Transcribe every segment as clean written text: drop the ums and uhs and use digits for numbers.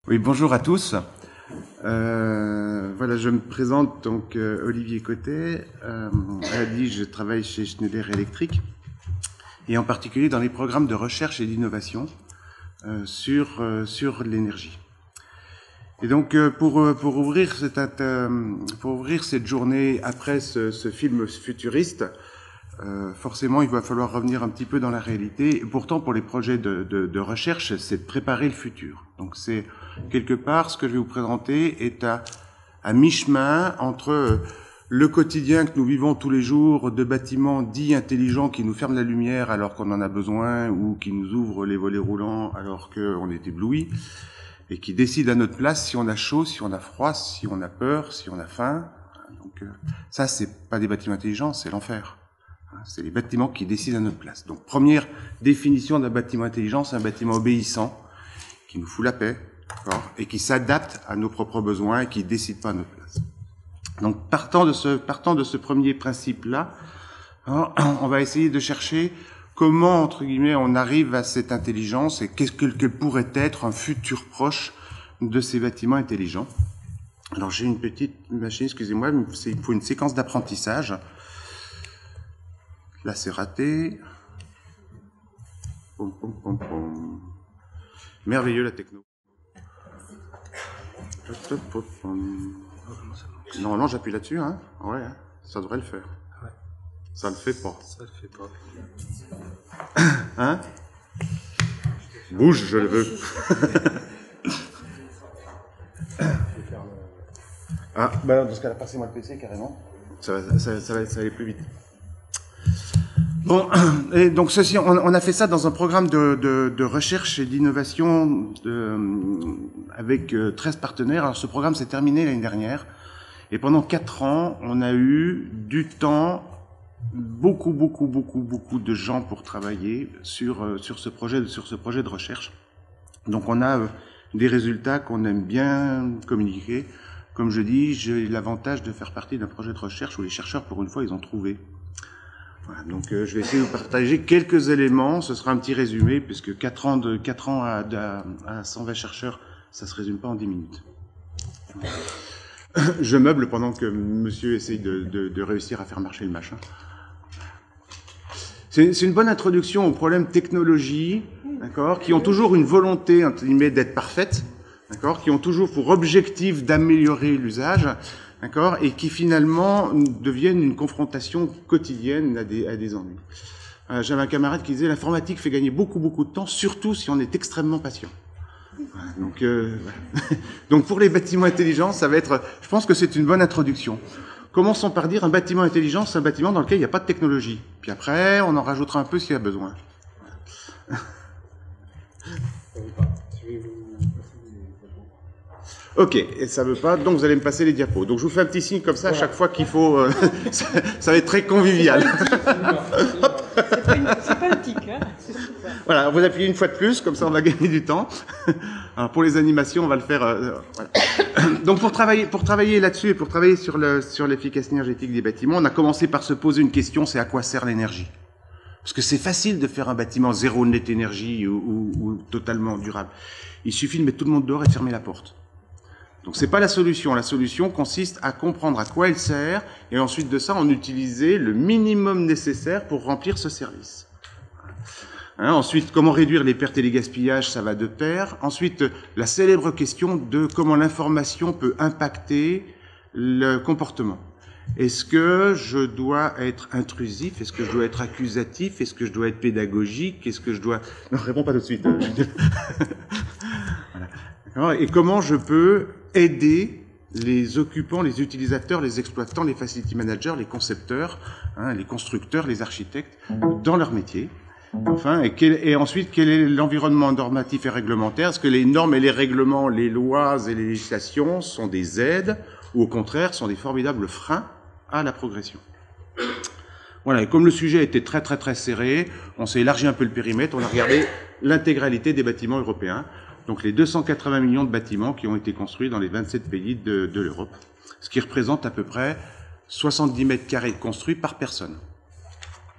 Oui, bonjour à tous. Voilà, je me présente donc Olivier Cotet. Je travaille chez Schneider Electric et en particulier dans les programmes de recherche et d'innovation sur l'énergie. Et donc pour ouvrir cette journée après ce film futuriste, forcément il va falloir revenir un petit peu dans la réalité. Et pourtant, pour les projets de recherche, c'est de préparer le futur. Donc c'est quelque part ce que je vais vous présenter est à mi-chemin entre le quotidien que nous vivons tous les jours de bâtiments dits intelligents qui nous ferment la lumière alors qu'on en a besoin ou qui nous ouvrent les volets roulants alors qu'on est ébloui et qui décident à notre place si on a chaud, si on a froid, si on a peur, si on a faim. Donc ça, c'est pas des bâtiments intelligents, c'est l'enfer. C'est les bâtiments qui décident à notre place. Donc première définition d'un bâtiment intelligent, c'est un bâtiment obéissant qui nous fout la paix, et qui s'adapte à nos propres besoins et qui décide pas à notre place. Donc partant de ce premier principe-là, on va essayer de chercher comment, entre guillemets, on arrive à cette intelligence et qu'est-ce que pourrait être un futur proche de ces bâtiments intelligents. Alors j'ai une petite machine, excusez-moi, il faut une séquence d'apprentissage. Là c'est raté. Pom, pom, pom, pom. Merveilleux la techno. Normalement j'appuie là-dessus, hein. Ouais, hein. Ça devrait le faire. Ouais. Ça le fait pas. Ça le fait pas. Hein? Bouge, je le veux. Ah, bah dans ce cas-là, passez-moi le PC carrément. Ça va aller plus vite. Bon, et donc ceci, on a fait ça dans un programme de recherche et d'innovation avec 13 partenaires. Alors ce programme s'est terminé l'année dernière et pendant 4 ans, on a eu du temps, beaucoup de gens pour travailler sur ce projet de recherche. Donc on a des résultats qu'on aime bien communiquer. Comme je dis, j'ai l'avantage de faire partie d'un projet de recherche où les chercheurs, pour une fois, ils ont trouvé. Voilà, donc je vais essayer de vous partager quelques éléments. Ce sera un petit résumé, puisque 4 ans à 120 chercheurs, ça se résume pas en 10 minutes. Je meuble pendant que monsieur essaye de réussir à faire marcher le machin. C'est une bonne introduction aux problèmes technologie, d'accord, qui ont toujours une volonté, entre guillemets, d'être parfaites, d'accord, qui ont toujours pour objectif d'améliorer l'usage, d'accord, et qui finalement deviennent une confrontation quotidienne à des ennuis. J'avais un camarade qui disait l'informatique fait gagner beaucoup de temps, surtout si on est extrêmement patient. Voilà, donc, voilà. Donc pour les bâtiments intelligents, ça va être, je pense que c'est une bonne introduction. Commençons par dire un bâtiment intelligent, c'est un bâtiment dans lequel il n'y a pas de technologie. Puis après, on en rajoutera un peu s'il y a besoin. Ok, et ça veut pas, donc vous allez me passer les diapos. Donc je vous fais un petit signe comme ça à chaque fois qu'il faut. Ça va être très convivial. C'est pas le tic, hein. Voilà, vous appuyez une fois de plus, comme ça on va gagner du temps. Alors pour les animations, on va le faire. Voilà. Donc pour travailler là-dessus et pour travailler sur l'efficacité énergétique des bâtiments, on a commencé par se poser une question, c'est à quoi sert l'énergie? Parce que c'est facile de faire un bâtiment zéro net énergie ou totalement durable. Il suffit de mettre tout le monde dehors et de fermer la porte. Donc c'est pas la solution. La solution consiste à comprendre à quoi elle sert et ensuite de ça, en utiliser le minimum nécessaire pour remplir ce service. Ensuite, comment réduire les pertes et les gaspillages, ça va de pair. Ensuite, la célèbre question de comment l'information peut impacter le comportement. Est-ce que je dois être intrusif? Est-ce que je dois être accusatif? Est-ce que je dois être pédagogique? Est-ce que je dois... Non, réponds pas tout de suite. Voilà. Et comment je peux aider les occupants, les utilisateurs, les exploitants, les facility managers, les concepteurs, les constructeurs, les architectes, dans leur métier. Enfin, et ensuite, quel est l'environnement normatif et réglementaire? Est-ce que les normes et les règlements, les lois et les législations sont des aides ou au contraire sont des formidables freins à la progression? Voilà, et comme le sujet était très serré, on s'est élargi un peu le périmètre, on a regardé l'intégralité des bâtiments européens. Donc les 280 millions de bâtiments qui ont été construits dans les 27 pays de l'Europe, ce qui représente à peu près 70 mètres carrés construits par personne.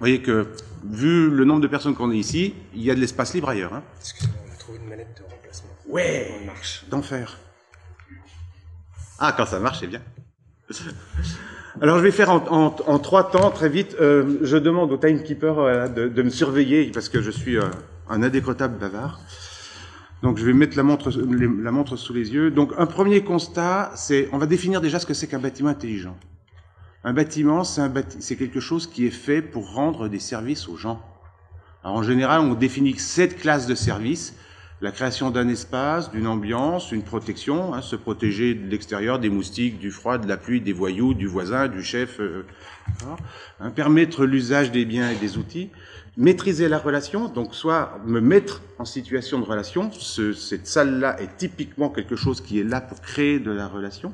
Vous voyez que, vu le nombre de personnes qu'on est ici, il y a de l'espace libre ailleurs. Hein. Excusez-moi, on a trouvé une manette de remplacement. Ouais, d'enfer. Ah, quand ça marche, c'est bien. Alors, je vais faire en 3 temps, très vite. Je demande au timekeeper de me surveiller, parce que je suis un indécrottable bavard. Donc, je vais mettre la montre sous les yeux. Donc, un premier constat, c'est, on va définir déjà ce que c'est qu'un bâtiment intelligent. Un bâtiment, c'est quelque chose qui est fait pour rendre des services aux gens. Alors, en général, on définit 7 classes de services. La création d'un espace, d'une ambiance, une protection, se protéger de l'extérieur, des moustiques, du froid, de la pluie, des voyous, du voisin, du chef, permettre l'usage des biens et des outils, maîtriser la relation, donc soit me mettre en situation de relation, cette salle-là est typiquement quelque chose qui est là pour créer de la relation,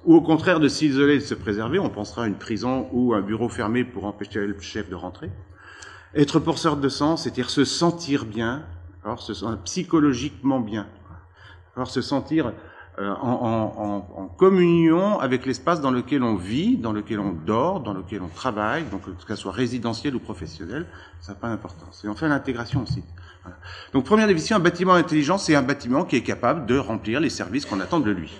ou au contraire de s'isoler, de se préserver, on pensera à une prison ou un bureau fermé pour empêcher le chef de rentrer. Être porteur de sens, c'est-à-dire se sentir bien, se sentir psychologiquement bien, se sentir en communion avec l'espace dans lequel on vit, dans lequel on dort, dans lequel on travaille, donc que ce soit résidentiel ou professionnel, ça n'a pas d'importance. Et enfin l'intégration aussi. Voilà. Donc première définition, un bâtiment intelligent, c'est un bâtiment qui est capable de remplir les services qu'on attend de lui.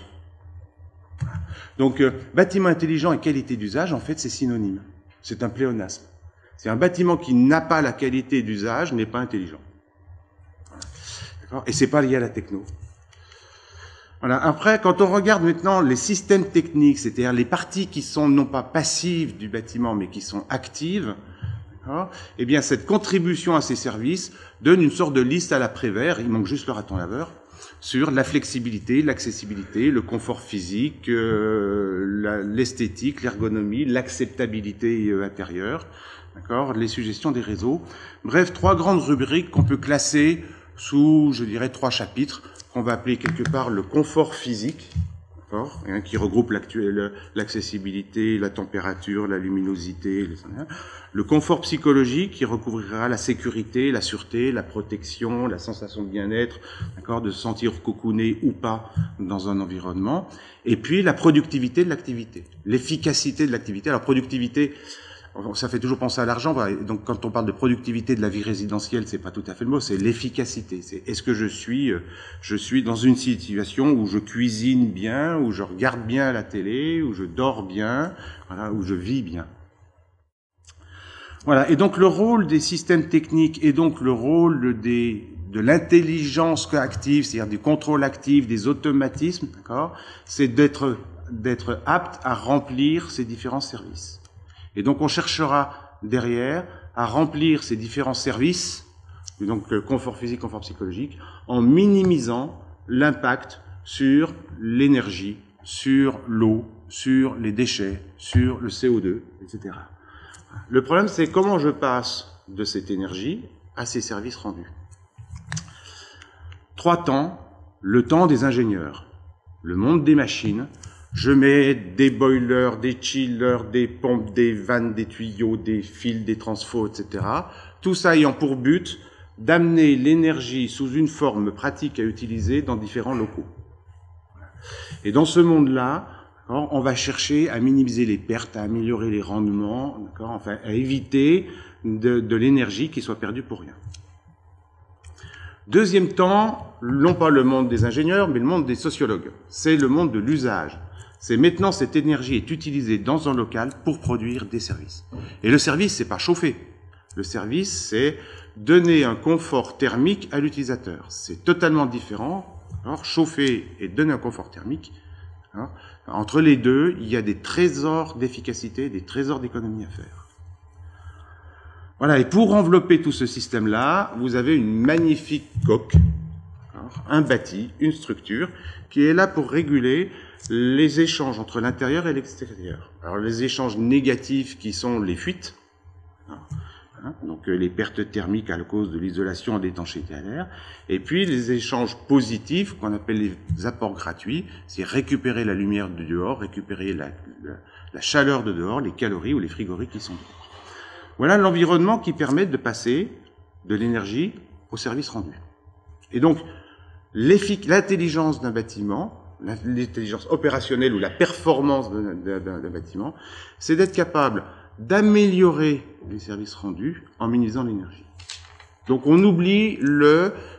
Voilà. Donc bâtiment intelligent et qualité d'usage, en fait, c'est synonyme. C'est un pléonasme. C'est un bâtiment qui n'a pas la qualité d'usage, n'est pas intelligent. Et c'est pas lié à la techno. Voilà. Après, quand on regarde maintenant les systèmes techniques, c'est-à-dire les parties qui sont non pas passives du bâtiment, mais qui sont actives, eh bien, cette contribution à ces services donne une sorte de liste à la Prévert, il manque juste le raton laveur, sur la flexibilité, l'accessibilité, le confort physique, l'esthétique, l'ergonomie, l'acceptabilité intérieure, d'accord, les suggestions des réseaux. Bref, 3 grandes rubriques qu'on peut classer sous, je dirais, 3 chapitres, qu'on va appeler quelque part le confort physique, d'accord, qui regroupe l'accessibilité, la température, la luminosité, le confort psychologique, qui recouvrira la sécurité, la sûreté, la protection, la sensation de bien-être, d'accord, de se sentir cocooné ou pas dans un environnement, et puis la productivité de l'activité, l'efficacité de l'activité. Alors, productivité, ça fait toujours penser à l'argent. Donc, quand on parle de productivité de la vie résidentielle, c'est pas tout à fait le mot, c'est l'efficacité. C'est est-ce que je suis dans une situation où je cuisine bien, où je regarde bien la télé, où je dors bien, voilà, où je vis bien. Voilà. Et donc, le rôle des systèmes techniques et donc le rôle de l'intelligence active, c'est-à-dire du contrôle actif, des automatismes, d'accord, c'est d'être apte à remplir ces différents services. Et donc, on cherchera derrière à remplir ces différents services, donc confort physique, confort psychologique, en minimisant l'impact sur l'énergie, sur l'eau, sur les déchets, sur le CO2, etc. Le problème, c'est comment je passe de cette énergie à ces services rendus. 3 temps, le temps des ingénieurs, le monde des machines. Je mets des boilers, des chillers, des pompes, des vannes, des tuyaux, des fils, des transfos, etc. Tout ça ayant pour but d'amener l'énergie sous une forme pratique à utiliser dans différents locaux. Et dans ce monde-là, on va chercher à minimiser les pertes, à améliorer les rendements, d'accord, enfin, à éviter de l'énergie qui soit perdue pour rien. Deuxième temps, non pas le monde des ingénieurs, mais le monde des sociologues. C'est le monde de l'usage. C'est maintenant cette énergie est utilisée dans un local pour produire des services. Et le service, c'est pas chauffer. Le service, c'est donner un confort thermique à l'utilisateur. C'est totalement différent. Alors, chauffer et donner un confort thermique, alors, entre les deux, il y a des trésors d'efficacité, des trésors d'économie à faire. Voilà, et pour envelopper tout ce système-là, vous avez une magnifique coque, un bâti, une structure, qui est là pour réguler les échanges entre l'intérieur et l'extérieur. Alors les échanges négatifs qui sont les fuites, donc les pertes thermiques à cause de l'isolation et de l'étanchéité à l'air, et puis les échanges positifs qu'on appelle les apports gratuits, c'est récupérer la lumière de dehors, récupérer la chaleur de dehors, les calories ou les frigories qui sont dehors. Voilà l'environnement qui permet de passer de l'énergie au service rendu. Et donc, l'intelligence d'un bâtiment, l'intelligence opérationnelle ou la performance d'un bâtiment, c'est d'être capable d'améliorer les services rendus en minimisant l'énergie. Donc on oublie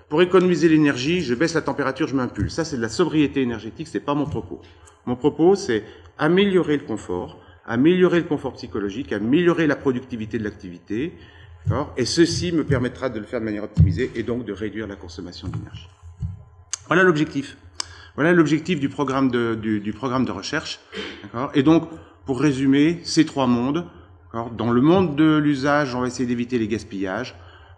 pour économiser l'énergie, je baisse la température, je mets un pull. Ça, c'est de la sobriété énergétique, c'est pas mon propos. Mon propos, c'est améliorer le confort psychologique, améliorer la productivité de l'activité, et ceci me permettra de le faire de manière optimisée et donc de réduire la consommation d'énergie. Voilà l'objectif. Voilà l'objectif du programme de recherche. Et donc, pour résumer, ces trois mondes. Dans le monde de l'usage, on va essayer d'éviter les gaspillages.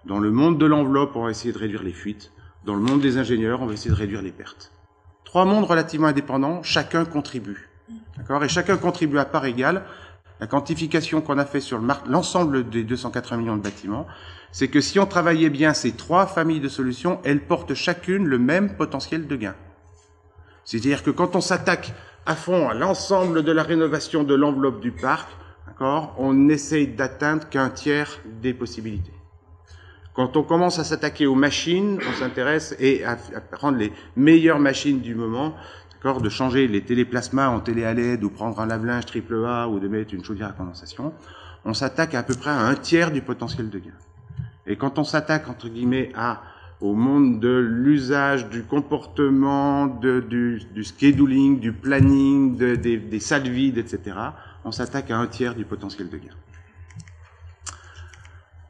Dans le monde de l'enveloppe, on va essayer de réduire les fuites. Dans le monde des ingénieurs, on va essayer de réduire les pertes. Trois mondes relativement indépendants, chacun contribue. Et chacun contribue à part égale. La quantification qu'on a fait sur l'ensemble des 280 millions de bâtiments, c'est que si on travaillait bien ces trois familles de solutions, elles portent chacune le même potentiel de gain. C'est-à-dire que quand on s'attaque à fond à l'ensemble de la rénovation de l'enveloppe du parc, on essaye d'atteindre qu'un tiers des possibilités. Quand on commence à s'attaquer aux machines, on s'intéresse à prendre les meilleures machines du moment, de changer les téléplasmas en télé à LED ou prendre un lave-linge triple A ou de mettre une chaudière à condensation, on s'attaque à peu près à un tiers du potentiel de gain. Et quand on s'attaque, entre guillemets, au monde de l'usage, du comportement, du scheduling, du planning, des salles vides, etc., on s'attaque à un tiers du potentiel de gain.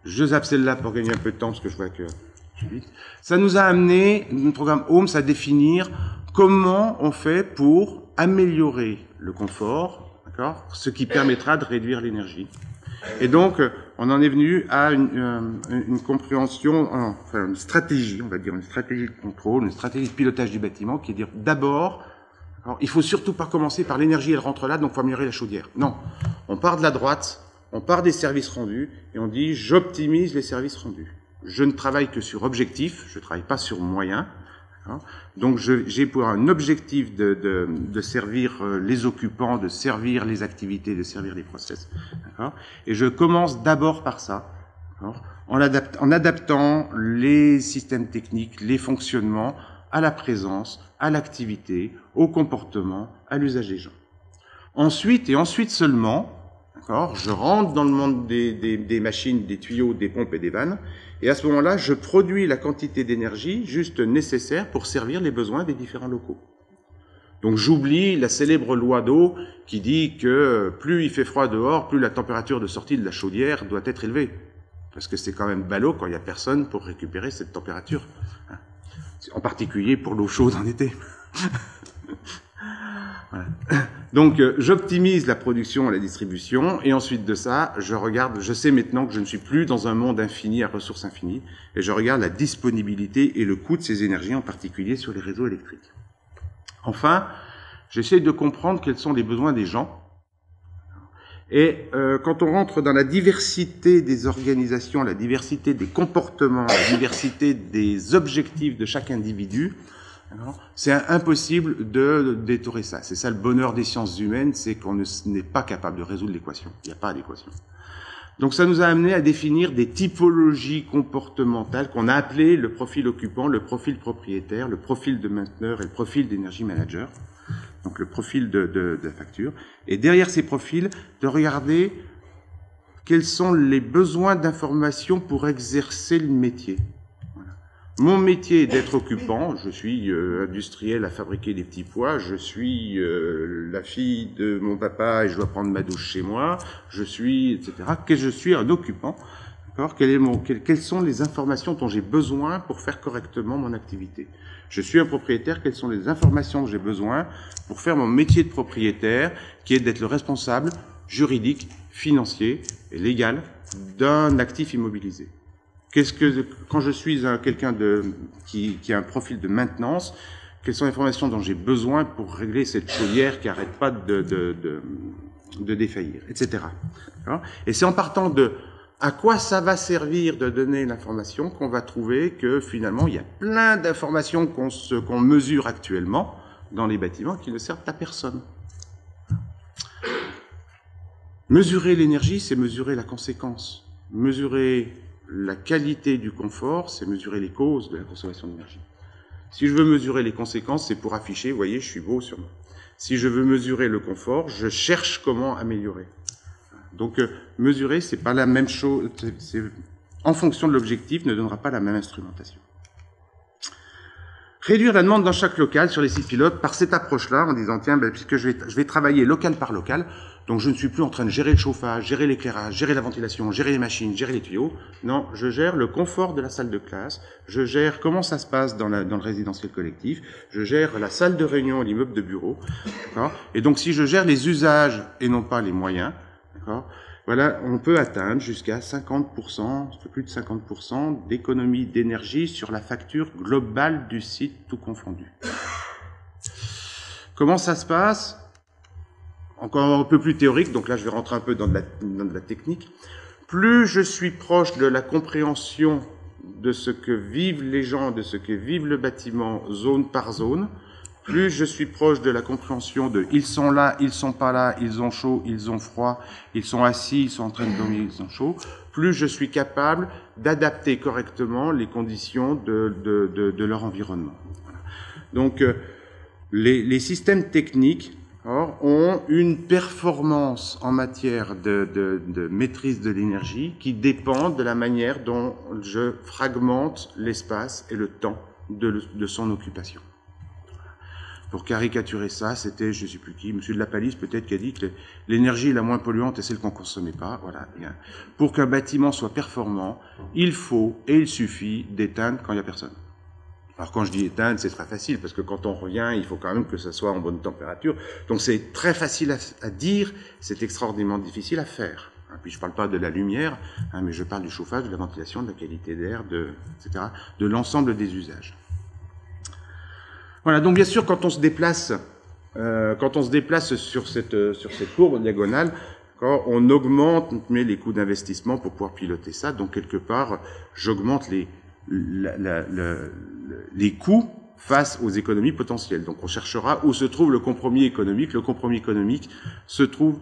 Je zappe celle-là pour gagner un peu de temps, parce que je vois que je suis vite. Ça nous a amené, notre programme OHMS, à définir comment on fait pour améliorer le confort, ce qui permettra de réduire l'énergie. Et donc, on en est venu à une compréhension, enfin une stratégie, on va dire, une stratégie de contrôle, une stratégie de pilotage du bâtiment, qui est de dire d'abord, il faut surtout pas commencer par l'énergie, elle rentre là, donc il faut améliorer la chaudière. Non, on part de la droite, on part des services rendus, et on dit j'optimise les services rendus. Je ne travaille que sur objectif, je ne travaille pas sur moyen. Donc j'ai pour un objectif de servir les occupants, de servir les activités, de servir les process. Et je commence d'abord par ça, en adaptant les systèmes techniques, les fonctionnements à la présence, à l'activité, au comportement, à l'usage des gens. Ensuite, et ensuite seulement, je rentre dans le monde des machines, des tuyaux, des pompes et des vannes, et à ce moment-là, je produis la quantité d'énergie juste nécessaire pour servir les besoins des différents locaux. Donc j'oublie la célèbre loi d'eau qui dit que plus il fait froid dehors, plus la température de sortie de la chaudière doit être élevée. Parce que c'est quand même ballot quand il n'y a personne pour récupérer cette température. En particulier pour l'eau chaude en été. Voilà. Donc, j'optimise la production et la distribution, et ensuite de ça, je sais maintenant que je ne suis plus dans un monde infini à ressources infinies, et je regarde la disponibilité et le coût de ces énergies, en particulier sur les réseaux électriques. Enfin, j'essaie de comprendre quels sont les besoins des gens, et quand on rentre dans la diversité des organisations, la diversité des comportements, la diversité des objectifs de chaque individu, c'est impossible de détourer ça. C'est ça le bonheur des sciences humaines, c'est qu'on n'est pas capable de résoudre l'équation. Il n'y a pas d'équation. Donc ça nous a amené à définir des typologies comportementales qu'on a appelées le profil occupant, le profil propriétaire, le profil de mainteneur et le profil d'énergie manager. Donc le profil de la facture. Et derrière ces profils, de regarder quels sont les besoins d'information pour exercer le métier. Mon métier est d'être occupant, je suis industriel à fabriquer des petits pois, je suis la fille de mon papa et je dois prendre ma douche chez moi, je suis, etc. Que je suis un occupant, d'accord ? Quelles sont les informations dont j'ai besoin pour faire correctement mon activité ? Je suis un propriétaire, quelles sont les informations dont j'ai besoin pour faire mon métier de propriétaire, qui est d'être le responsable juridique, financier et légal d'un actif immobilisé ? Quand je suis quelqu'un qui a un profil de maintenance, quelles sont les informations dont j'ai besoin pour régler cette chaudière qui n'arrête pas de défaillir, etc. Et c'est en partant de à quoi ça va servir de donner l'information qu'on va trouver que finalement il y a plein d'informations qu'on mesure actuellement dans les bâtiments qui ne servent à personne. Mesurer l'énergie, c'est mesurer la conséquence. Mesurer la qualité du confort, c'est mesurer les causes de la consommation d'énergie. Si je veux mesurer les conséquences, c'est pour afficher, vous voyez, je suis beau sur moi. Si je veux mesurer le confort, je cherche comment améliorer. Donc, mesurer, c'est pas la même chose, en fonction de l'objectif, ne donnera pas la même instrumentation. Réduire la demande dans chaque local sur les sites pilotes par cette approche-là, en disant, tiens, puisque je vais travailler local par local, donc je ne suis plus en train de gérer le chauffage, gérer l'éclairage, gérer la ventilation, gérer les machines, gérer les tuyaux. Non, je gère le confort de la salle de classe, je gère comment ça se passe dans le résidentiel collectif, je gère la salle de réunion, l'immeuble de bureau, d'accord. Et donc, si je gère les usages et non pas les moyens, d'accord, voilà, on peut atteindre jusqu'à 50%, un peu plus de 50% d'économie d'énergie sur la facture globale du site tout confondu. Comment ça se passe? Encore un peu plus théorique, donc là je vais rentrer un peu dans de la technique. Plus je suis proche de la compréhension de ce que vivent les gens, de ce que vivent le bâtiment, zone par zone, plus je suis proche de la compréhension de ils sont là, ils sont pas là, ils ont chaud, ils ont froid, ils sont assis, ils sont en train de dormir, ils ont chaud, plus je suis capable d'adapter correctement les conditions de leur environnement. Voilà. Donc, les systèmes techniques ont une performance en matière de maîtrise de l'énergie qui dépend de la manière dont je fragmente l'espace et le temps de son occupation. Pour caricaturer ça, c'était, je ne sais plus qui, Monsieur de la Palisse peut-être, qui a dit que l'énergie la moins polluante est celle qu'on ne consommait pas. Voilà. Bien. Pour qu'un bâtiment soit performant, il faut et il suffit d'éteindre quand il n'y a personne. Alors quand je dis éteindre, c'est très facile, parce que quand on revient, il faut quand même que ça soit en bonne température. Donc c'est très facile à dire, c'est extraordinairement difficile à faire. Puis je ne parle pas de la lumière, mais je parle du chauffage, de la ventilation, de la qualité d'air, etc., de l'ensemble des usages. Voilà, donc bien sûr, quand on se déplace sur cette courbe diagonale, quand on augmente les coûts d'investissement pour pouvoir piloter ça, donc quelque part, j'augmente les coûts face aux économies potentielles. Donc on cherchera où se trouve le compromis économique. Le compromis économique se trouve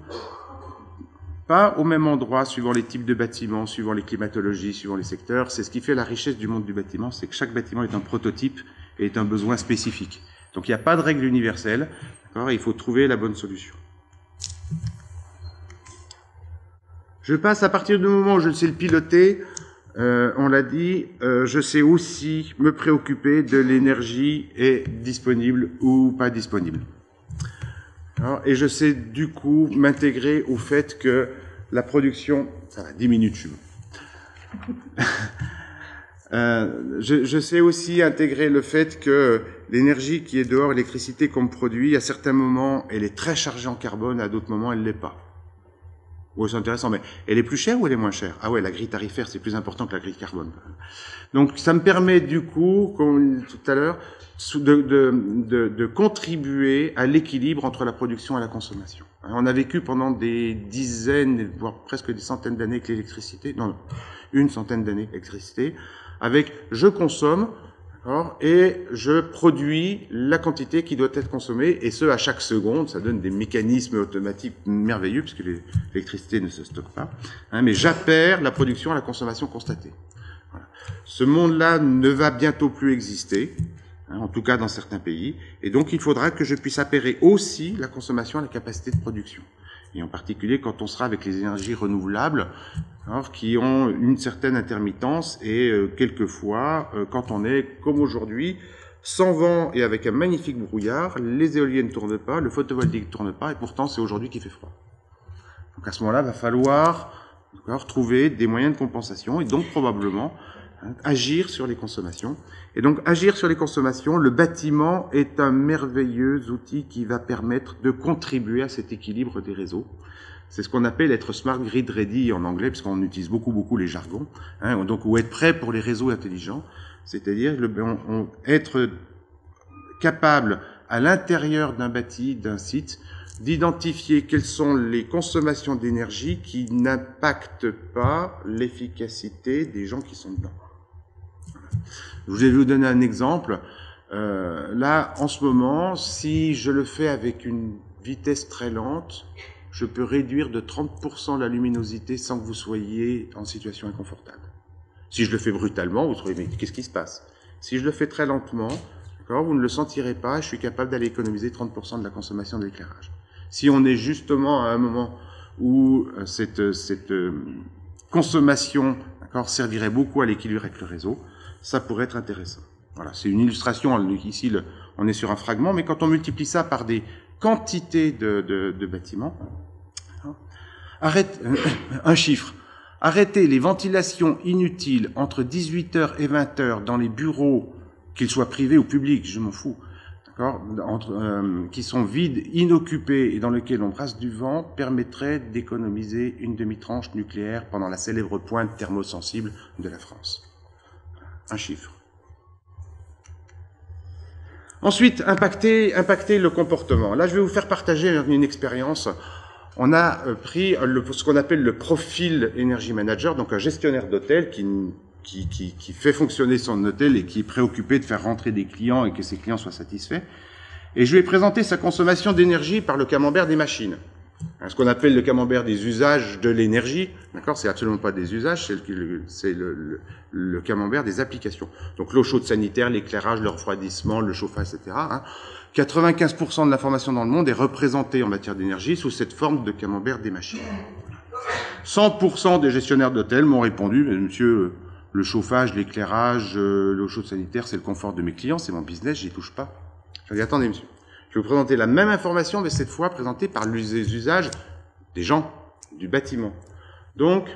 pas au même endroit, suivant les types de bâtiments, suivant les climatologies, suivant les secteurs. C'est ce qui fait la richesse du monde du bâtiment, c'est que chaque bâtiment est un prototype et est un besoin spécifique. Donc il n'y a pas de règle universelle, d'accord, il faut trouver la bonne solution. Je passe à partir du moment où je sais le piloter, on l'a dit, je sais aussi me préoccuper de l'énergie est disponible ou pas disponible. Alors, et je sais du coup m'intégrer au fait que la production... Ça va, 10 minutes, je suis bon. Je sais aussi intégrer le fait que l'énergie qui est dehors, l'électricité qu'on produit, à certains moments, elle est très chargée en carbone, à d'autres moments, elle ne l'est pas. Oui, c'est intéressant, mais elle est plus chère ou elle est moins chère? Ah ouais, la grille tarifaire, c'est plus important que la grille carbone. Donc, ça me permet du coup, comme tout à l'heure, de contribuer à l'équilibre entre la production et la consommation. On a vécu pendant des dizaines, voire presque des centaines d'années avec l'électricité, non, une centaine d'années avec l'électricité, avec je consomme, et je produis la quantité qui doit être consommée, et ce, à chaque seconde. Ça donne des mécanismes automatiques merveilleux, puisque l'électricité ne se stocke pas, mais j'appaire la production à la consommation constatée. Voilà. Ce monde-là ne va bientôt plus exister, en tout cas dans certains pays, et donc il faudra que je puisse appairer aussi la consommation à la capacité de production. Et en particulier quand on sera avec les énergies renouvelables, qui ont une certaine intermittence, et quelquefois, quand on est, comme aujourd'hui, sans vent et avec un magnifique brouillard, les éoliennes ne tournent pas, le photovoltaïque ne tourne pas, et pourtant c'est aujourd'hui qu'il fait froid. Donc à ce moment-là, il va falloir trouver des moyens de compensation, et donc probablement agir sur les consommations. Et donc agir sur les consommations, le bâtiment est un merveilleux outil qui va permettre de contribuer à cet équilibre des réseaux. C'est ce qu'on appelle être smart grid ready en anglais, parce qu'on utilise beaucoup les jargons, donc ou être prêt pour les réseaux intelligents, c'est-à-dire être capable à l'intérieur d'un bâti, d'un site, d'identifier quelles sont les consommations d'énergie qui n'impactent pas l'efficacité des gens qui sont dedans. Je vais vous donner un exemple. Là, en ce moment, si je le fais avec une vitesse très lente, je peux réduire de 30% la luminosité sans que vous soyez en situation inconfortable. Si je le fais brutalement, vous trouvez, mais qu'est-ce qui se passe? Si je le fais très lentement, vous ne le sentirez pas, je suis capable d'aller économiser 30% de la consommation d'éclairage. Si on est justement à un moment où consommation, d'accord, servirait beaucoup à l'équilibre avec le réseau. Ça pourrait être intéressant. Voilà, c'est une illustration. Ici, on est sur un fragment, mais quand on multiplie ça par des quantités de bâtiments, un chiffre. Arrêter les ventilations inutiles entre 18h et 20h dans les bureaux, qu'ils soient privés ou publics, je m'en fous, d'accord, qui sont vides, inoccupés et dans lesquels on brasse du vent, permettrait d'économiser une demi-tranche nucléaire pendant la célèbre pointe thermosensible de la France. Un chiffre. Ensuite, impacter le comportement. Là, je vais vous faire partager une expérience. On a pris ce qu'on appelle le profil Energy Manager, donc un gestionnaire d'hôtel qui fait fonctionner son hôtel et qui est préoccupé de faire rentrer des clients et que ses clients soient satisfaits. Et je lui ai présenté sa consommation d'énergie par le camembert des machines. Ce qu'on appelle le camembert des usages de l'énergie, d'accord, c'est absolument pas des usages, c'est le camembert des applications. Donc l'eau chaude sanitaire, l'éclairage, le refroidissement, le chauffage, etc. 95% de l'information dans le monde est représentée en matière d'énergie sous cette forme de camembert des machines. 100% des gestionnaires d'hôtels m'ont répondu, monsieur, le chauffage, l'éclairage, l'eau chaude sanitaire, c'est le confort de mes clients, c'est mon business, j'y touche pas. Je dis, attendez, monsieur. Je vais vous présenter la même information, mais cette fois présentée par les usages des gens, du bâtiment. Donc,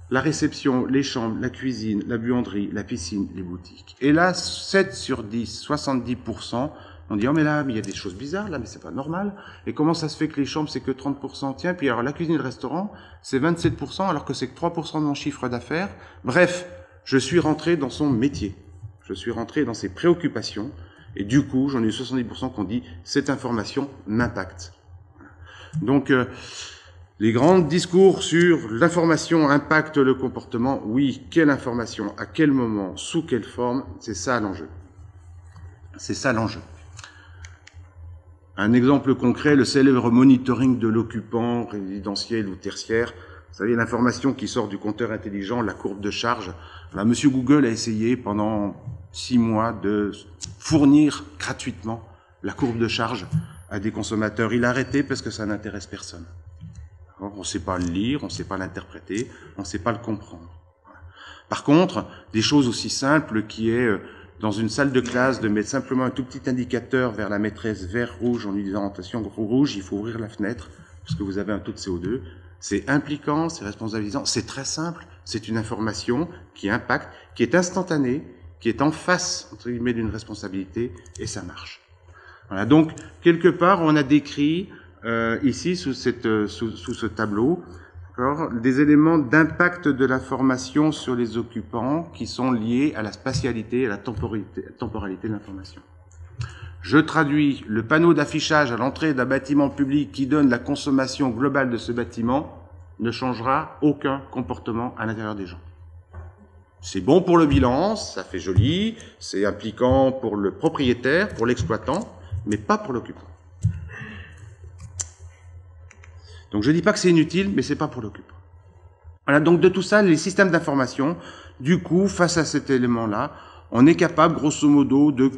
la réception, les chambres, la cuisine, la buanderie, la piscine, les boutiques. Et là, 7 sur 10, 70%, on dit, oh mais là, mais il y a des choses bizarres, là, mais c'est pas normal. Et comment ça se fait que les chambres, c'est que 30%? Tiens, puis alors la cuisine et le restaurant, c'est 27%, alors que c'est que 3% de mon chiffre d'affaires. Bref, je suis rentré dans son métier. Je suis rentré dans ses préoccupations. Et du coup, j'en ai eu 70% qui ont dit « cette information m'impacte ». Donc, les grands discours sur l'information impacte le comportement, oui, quelle information, à quel moment, sous quelle forme, c'est ça l'enjeu. C'est ça l'enjeu. Un exemple concret, le célèbre monitoring de l'occupant résidentiel ou tertiaire. Vous savez, l'information qui sort du compteur intelligent, la courbe de charge. Là, monsieur Google a essayé pendant 6 mois de fournir gratuitement la courbe de charge à des consommateurs. Il a arrêté parce que ça n'intéresse personne. On ne sait pas le lire, on ne sait pas l'interpréter, on ne sait pas le comprendre. Par contre, des choses aussi simples qui est, dans une salle de classe, de mettre simplement un tout petit indicateur vers la maîtresse vert-rouge en lui disant attention, rouge, il faut ouvrir la fenêtre parce que vous avez un taux de CO2. C'est impliquant, c'est responsabilisant, c'est très simple, c'est une information qui impacte, qui est instantanée, qui est en face, entre guillemets, d'une responsabilité, et ça marche. Voilà, donc, quelque part, on a décrit, ici, sous ce tableau, des éléments d'impact de l'information sur les occupants qui sont liés à la spatialité, à la temporalité de l'information. Je traduis, le panneau d'affichage à l'entrée d'un bâtiment public qui donne la consommation globale de ce bâtiment ne changera aucun comportement à l'intérieur des gens. C'est bon pour le bilan, ça fait joli, c'est impliquant pour le propriétaire, pour l'exploitant, mais pas pour l'occupant. Donc je dis pas que c'est inutile, mais c'est pas pour l'occupant. Voilà, donc de tout ça, les systèmes d'information, du coup, face à cet élément-là, on est capable, grosso modo, de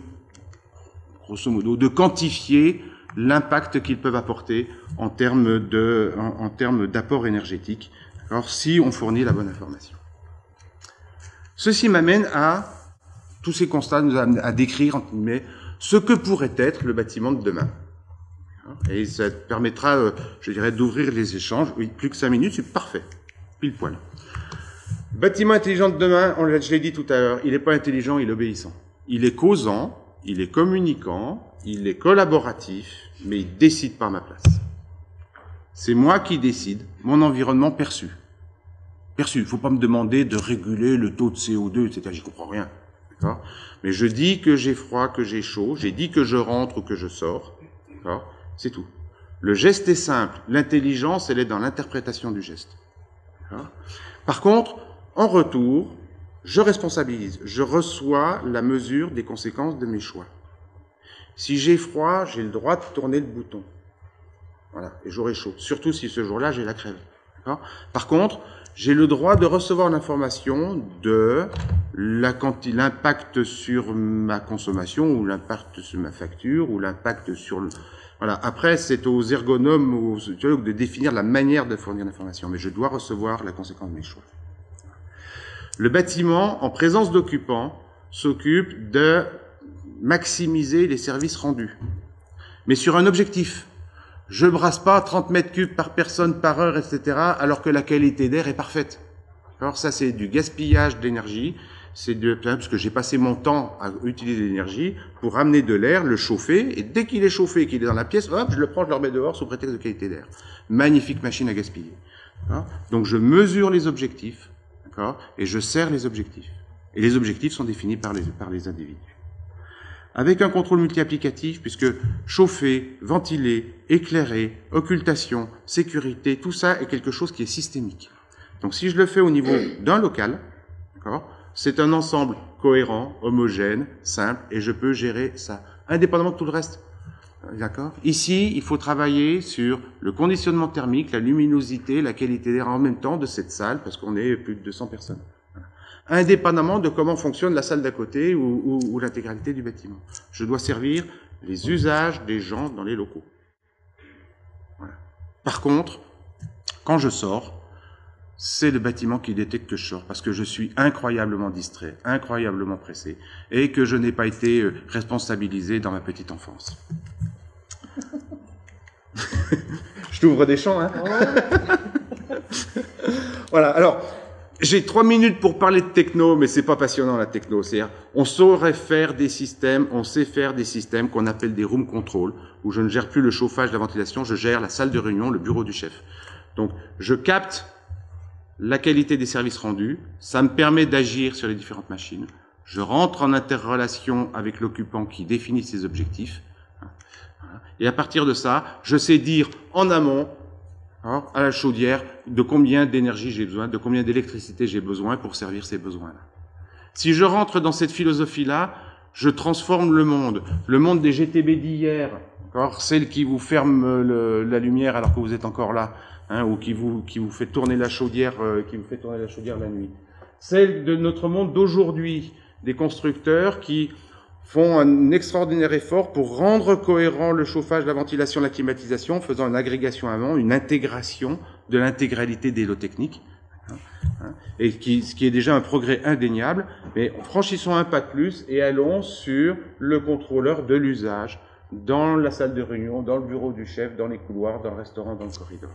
quantifier l'impact qu'ils peuvent apporter en termes d'apport énergétique, alors si on fournit la bonne information. Ceci m'amène à, tous ces constats nous amènent à décrire, entre guillemets, ce que pourrait être le bâtiment de demain. Et ça permettra, je dirais, d'ouvrir les échanges. Oui, plus que 5 minutes, c'est parfait. Pile poil. Bâtiment intelligent de demain, je l'ai dit tout à l'heure, il n'est pas intelligent, il est obéissant. Il est causant, il est communicant, il est collaboratif, mais il décide par ma place. C'est moi qui décide, mon environnement perçu. Perçu, il ne faut pas me demander de réguler le taux de CO2, etc. J'y comprends rien. D'accord ? Mais je dis que j'ai froid, que j'ai chaud, j'ai dit que je rentre ou que je sors. D'accord ? C'est tout. Le geste est simple. L'intelligence, elle est dans l'interprétation du geste. D'accord ? Par contre, en retour, je responsabilise. Je reçois la mesure des conséquences de mes choix. Si j'ai froid, j'ai le droit de tourner le bouton. Voilà. Et j'aurai chaud. Surtout si ce jour-là, j'ai la crève. D'accord ? Par contre, j'ai le droit de recevoir l'information de l'impact sur ma consommation, ou l'impact sur ma facture, ou l'impact sur le... Voilà. Après, c'est aux ergonomes, aux sociologues de définir la manière de fournir l'information. Mais je dois recevoir la conséquence de mes choix. Le bâtiment, en présence d'occupants, s'occupe de maximiser les services rendus. Mais sur un objectif. Je brasse pas 30 mètres cubes par personne par heure, etc., alors que la qualité d'air est parfaite. Alors ça, c'est du gaspillage d'énergie. Parce que j'ai passé mon temps à utiliser l'énergie pour amener de l'air, le chauffer, et dès qu'il est chauffé, qu'il est dans la pièce, hop, je le prends, je le remets dehors sous prétexte de qualité d'air. Magnifique machine à gaspiller. Donc je mesure les objectifs, et je sers les objectifs. Et les objectifs sont définis par les individus. Avec un contrôle multi-applicatif, puisque chauffer, ventiler, éclairer, occultation, sécurité, tout ça est quelque chose qui est systémique. Donc si je le fais au niveau d'un local, c'est un ensemble cohérent, homogène, simple, et je peux gérer ça, indépendamment de tout le reste. D'accord ? Ici, il faut travailler sur le conditionnement thermique, la luminosité, la qualité d'air en même temps de cette salle, parce qu'on est plus de 200 personnes. Indépendamment de comment fonctionne la salle d'à côté ou l'intégralité du bâtiment. Je dois servir les usages des gens dans les locaux. Voilà. Par contre, quand je sors, c'est le bâtiment qui détecte que je sors, parce que je suis incroyablement distrait, incroyablement pressé, et que je n'ai pas été responsabilisé dans ma petite enfance. Je t'ouvre des champs, hein. Voilà, alors, j'ai 3 minutes pour parler de techno, mais c'est pas passionnant la techno. C'est-à-dire, on saurait faire des systèmes, on sait faire des systèmes qu'on appelle des room control, où je ne gère plus le chauffage, la ventilation, je gère la salle de réunion, le bureau du chef. Donc, je capte la qualité des services rendus, ça me permet d'agir sur les différentes machines. Je rentre en interrelation avec l'occupant qui définit ses objectifs. Et à partir de ça, je sais dire en amont, à la chaudière, de combien d'énergie j'ai besoin, de combien d'électricité j'ai besoin pour servir ces besoins-là. Si je rentre dans cette philosophie-là, je transforme le monde des GTB d'hier, celle qui vous ferme la lumière alors que vous êtes encore là, ou qui vous fait tourner la chaudière, la nuit. Celle de notre monde d'aujourd'hui, des constructeurs qui font un extraordinaire effort pour rendre cohérent le chauffage, la ventilation, la climatisation, faisant une agrégation avant, une intégration de l'intégralité des lots techniques, et ce qui est déjà un progrès indéniable, mais franchissons un pas de plus et allons sur le contrôleur de l'usage, dans la salle de réunion, dans le bureau du chef, dans les couloirs, dans le restaurant, dans le corridor.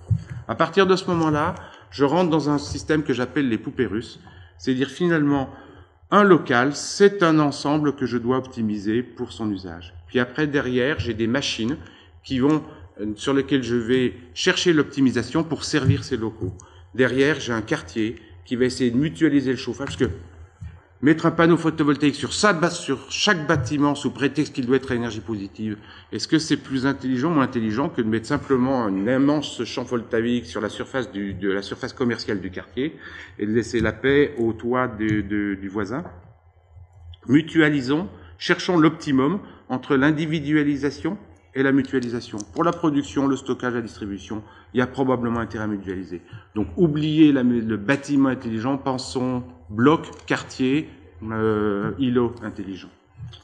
À partir de ce moment-là, je rentre dans un système que j'appelle les poupées russes, c'est-à-dire finalement, un local, c'est un ensemble que je dois optimiser pour son usage. Puis après, derrière, j'ai des machines sur lesquelles je vais chercher l'optimisation pour servir ces locaux. Derrière, j'ai un quartier qui va essayer de mutualiser le chauffage, parce que mettre un panneau photovoltaïque sur chaque bâtiment sous prétexte qu'il doit être à énergie positive, est-ce que c'est plus intelligent ou moins intelligent que de mettre simplement un immense champ photovoltaïque sur la surface de la surface commerciale du quartier et de laisser la paix au toit du voisin? Mutualisons, cherchons l'optimum entre l'individualisation et la mutualisation. Pour la production, le stockage, la distribution, il y a probablement intérêt à mutualiser. Donc, oubliez le bâtiment intelligent, pensons bloc, quartier, îlot intelligent.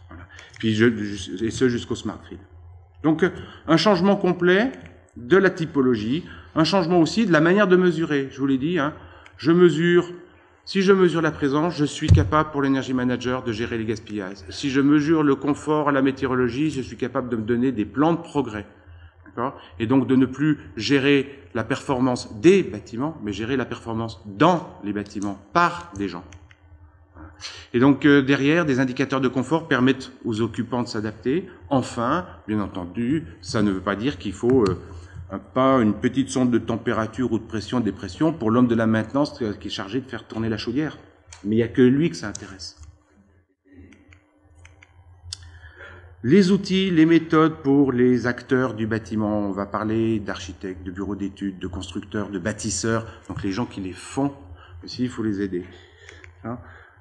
Voilà. Puis, et ce jusqu'au smart grid. Donc, un changement complet de la typologie, un changement aussi de la manière de mesurer. Je vous l'ai dit, si je mesure la présence, je suis capable pour l'energy manager de gérer les gaspillages. Si je mesure le confort, la météorologie, je suis capable de me donner des plans de progrès. D'accord ? Et donc de ne plus gérer la performance des bâtiments, mais gérer la performance dans les bâtiments par des gens. Et donc derrière, des indicateurs de confort permettent aux occupants de s'adapter. Enfin, bien entendu, ça ne veut pas dire qu'il faut pas une petite sonde de température ou de pression, de dépression pour l'homme de la maintenance qui est chargé de faire tourner la chaudière. Mais il n'y a que lui que ça intéresse. Les outils, les méthodes pour les acteurs du bâtiment. On va parler d'architectes, de bureaux d'études, de constructeurs, de bâtisseurs. Donc les gens qui les font, aussi, il faut les aider.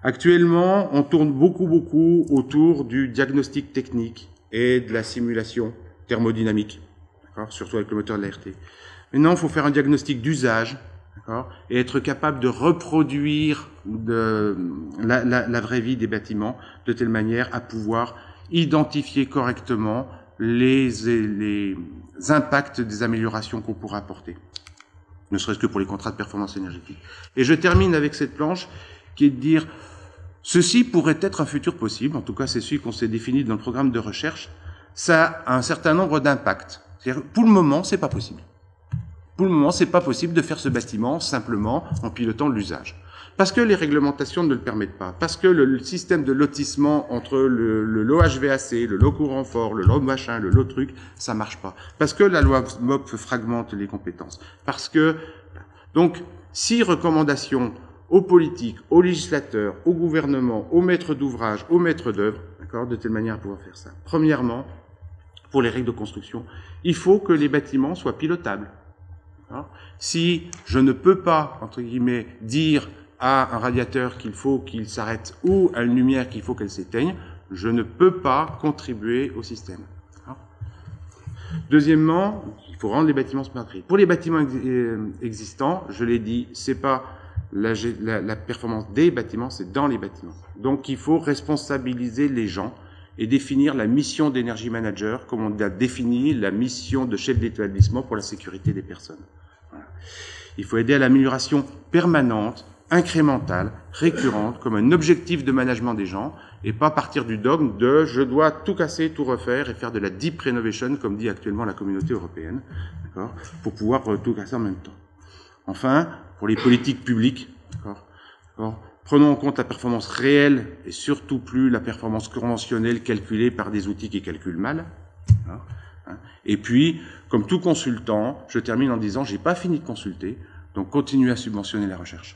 Actuellement, on tourne beaucoup autour du diagnostic technique et de la simulation thermodynamique. Surtout avec le moteur de l'ART. Maintenant, il faut faire un diagnostic d'usage, et être capable de reproduire la vraie vie des bâtiments de telle manière à pouvoir identifier correctement les impacts des améliorations qu'on pourra apporter, ne serait-ce que pour les contrats de performance énergétique. Et je termine avec cette planche qui est de dire ceci pourrait être un futur possible, en tout cas c'est celui qu'on s'est défini dans le programme de recherche, ça a un certain nombre d'impacts. C'est-à-dire, pour le moment, c'est pas possible. Pour le moment, c'est pas possible de faire ce bâtiment simplement en pilotant l'usage. Parce que les réglementations ne le permettent pas, parce que le système de lotissement entre le lot HVAC, le lot courant fort, le lot machin, le lot truc, ça marche pas. Parce que la loi MOP fragmente les compétences. Parce que, donc, 6 recommandations aux politiques, aux législateurs, au gouvernement, aux maîtres d'ouvrage, aux maîtres d'œuvre, d'accord, de telle manière à pouvoir faire ça. Premièrement, pour les règles de construction, il faut que les bâtiments soient pilotables. Si je ne peux pas, entre guillemets, dire à un radiateur qu'il faut qu'il s'arrête ou à une lumière qu'il faut qu'elle s'éteigne, je ne peux pas contribuer au système. Deuxièmement, il faut rendre les bâtiments smart grid. Pour les bâtiments existants, je l'ai dit, c'est pas la performance des bâtiments, c'est dans les bâtiments. Donc il faut responsabiliser les gens et définir la mission d'énergie manager comme on a défini la mission de chef d'établissement pour la sécurité des personnes. Voilà. Il faut aider à l'amélioration permanente, incrémentale, récurrente, comme un objectif de management des gens, et pas partir du dogme de je dois tout casser, tout refaire et faire de la deep renovation, comme dit actuellement la communauté européenne, d'accord, pour pouvoir tout casser en même temps. Enfin, pour les politiques publiques, d'accord, prenons en compte la performance réelle et surtout plus la performance conventionnelle calculée par des outils qui calculent mal. Et puis, comme tout consultant, je termine en disant j'ai pas fini de consulter, donc continuez à subventionner la recherche.